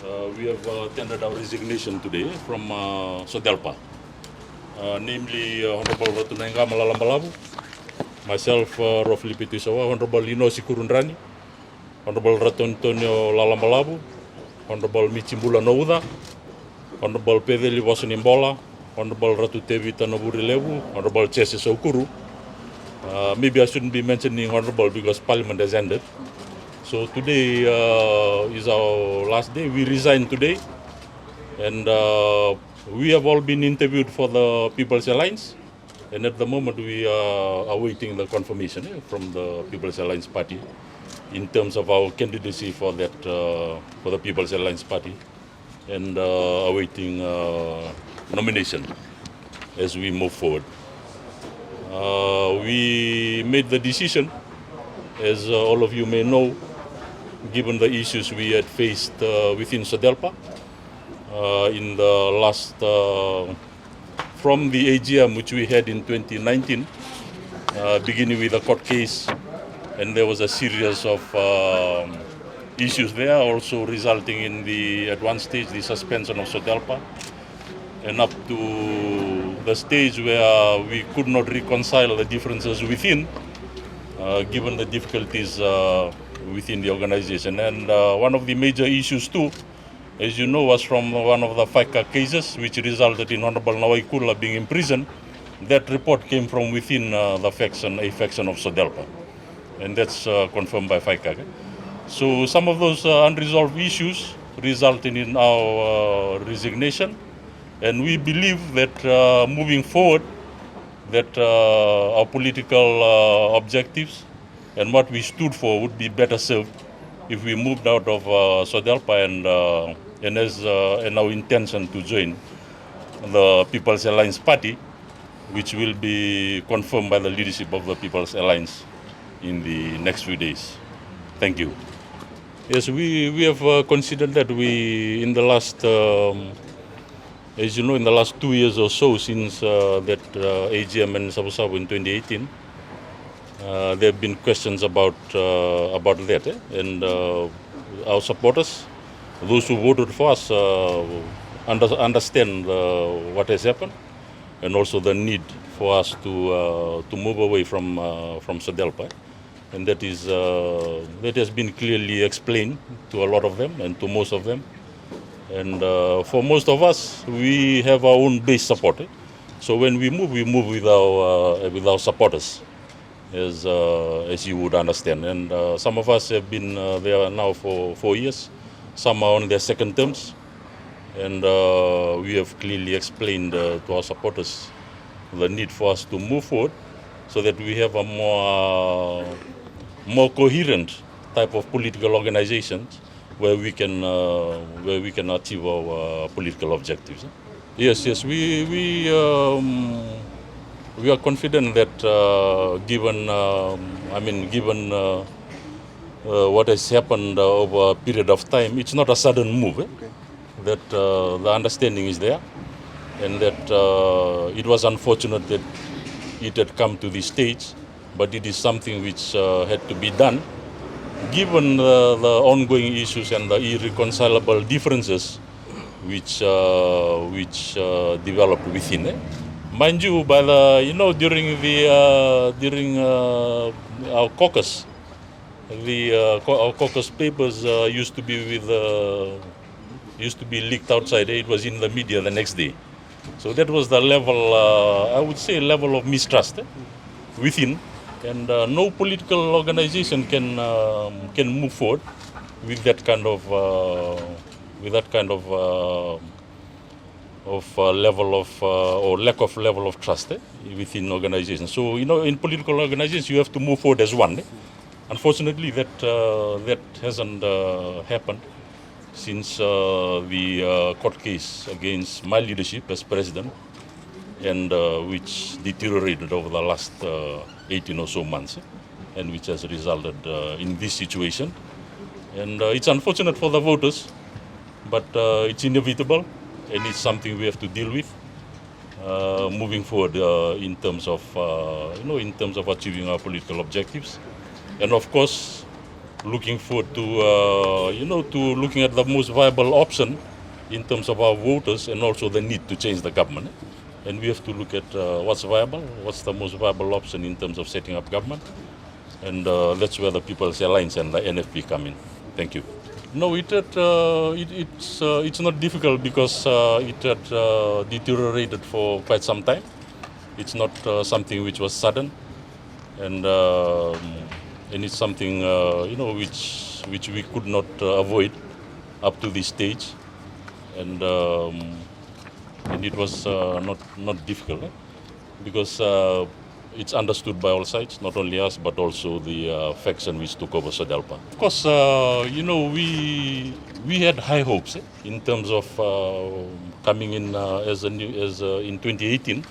We have tendered our resignation today from SODELPA, namely Honorable Ratu Naiqama Lalabalavu, myself, Filipe Tuisawau, Honorable Inosi Kuridrani, Honorable Ratu Lalabalavu, Honorable Bulanauca, Honorable Peceli Vosanibola, Honorable Ratu Tevita Navurelevu, Honorable Jese Saukuru. Maybe I shouldn't be mentioning Honorable because Parliament has ended. So today is our last day. We resigned today, and we have all been interviewed for the People's Alliance, and at the moment we are awaiting the confirmation from the People's Alliance Party in terms of our candidacy for that for the People's Alliance Party, and awaiting nomination as we move forward. We made the decision, as all of you may know, given the issues we had faced within SODELPA in the last, from the AGM which we had in 2019, beginning with a court case, and there was a series of issues there, also resulting in the, at one stage, the suspension of SODELPA, and up to the stage where we could not reconcile the differences within, given the difficulties within the organization. And one of the major issues too, as you know, was from one of the FICA cases, which resulted in Honorable Naiqama being imprisoned. That report came from within a faction of SODELPA, and that's confirmed by FICA. So some of those unresolved issues resulted in our resignation, and we believe that moving forward, that our political objectives and what we stood for would be better served if we moved out of SODELPA and our intention to join the People's Alliance Party, which will be confirmed by the leadership of the People's Alliance in the next few days. Thank you. Yes, we have considered that we, in the last, as you know, in the last 2 years or so since that AGM in Tuisawau in 2018, there have been questions about that, and our supporters, those who voted for us, understand what has happened, and also the need for us to move away from SODELPA, and that has been clearly explained to a lot of them and to most of them. And for most of us, we have our own base support. So when we move with our supporters, as you would understand. And some of us have been there now for 4 years. Some are on their second terms, and we have clearly explained to our supporters the need for us to move forward, so that we have a more coherent type of political organization where we can achieve our political objectives. Yes, we are confident that given what has happened over a period of time, it's not a sudden move. That the understanding is there, and that it was unfortunate that it had come to this stage, but it is something which had to be done, given the ongoing issues and the irreconcilable differences which developed within. Mind you, by during our caucus, our caucus papers used to be leaked outside. It was in the media the next day. So that was the level, I would say, level of mistrust within. And no political organization can move forward with that kind of level of or lack of level of trust within organizations. So in political organizations, you have to move forward as one. Unfortunately, that hasn't happened since the court case against my leadership as president, and which deteriorated over the last 18 or so months, and which has resulted in this situation. And it's unfortunate for the voters, but it's inevitable, and it's something we have to deal with moving forward in terms of achieving our political objectives. And of course, looking forward to, to looking at the most viable option in terms of our voters and also the need to change the government. And we have to look at what's viable, what's the most viable option in terms of setting up government. And that's where the People's Alliance and the NFP come in. Thank you. No, it's not difficult because it had deteriorated for quite some time. It's not something which was sudden, and it's something which we could not avoid up to this stage, and it was not difficult because it's understood by all sides, not only us but also the faction which took over SODELPA. Of course, we had high hopes in terms of coming in in 2018.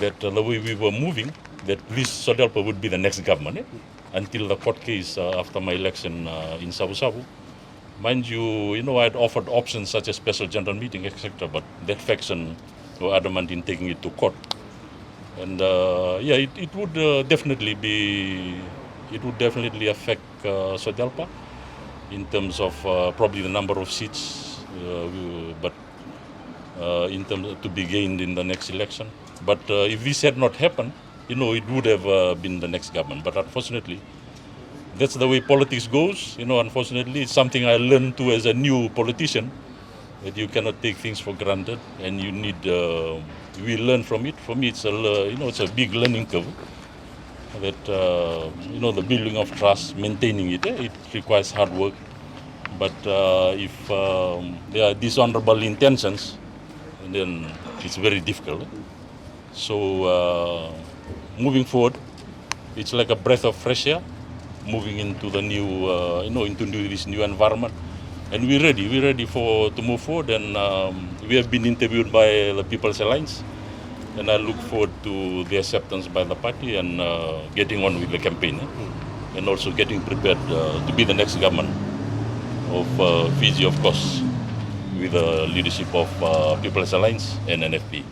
That the way we were moving, that this SODELPA would be the next government until the court case after my election in Saukuru. Mind you, I had offered options such as special general meeting, etc. But that faction were adamant in taking it to court. And it would definitely affect SODELPA in terms of probably the number of seats, but in terms to be gained in the next election. But if this had not happened, it would have been the next government. But unfortunately, that's the way politics goes. Unfortunately, it's something I learned too as a new politician, that you cannot take things for granted, and you need. We learn from it. For me, it's a big learning curve. That the building of trust, maintaining it, it requires hard work. But if there are dishonorable intentions, then it's very difficult. So moving forward, it's like a breath of fresh air, moving into the new, into this new environment. And we're ready to move forward, and we have been interviewed by the People's Alliance, and I look forward to the acceptance by the party and getting on with the campaign, and also getting prepared to be the next government of Fiji, of course, with the leadership of People's Alliance and NFP.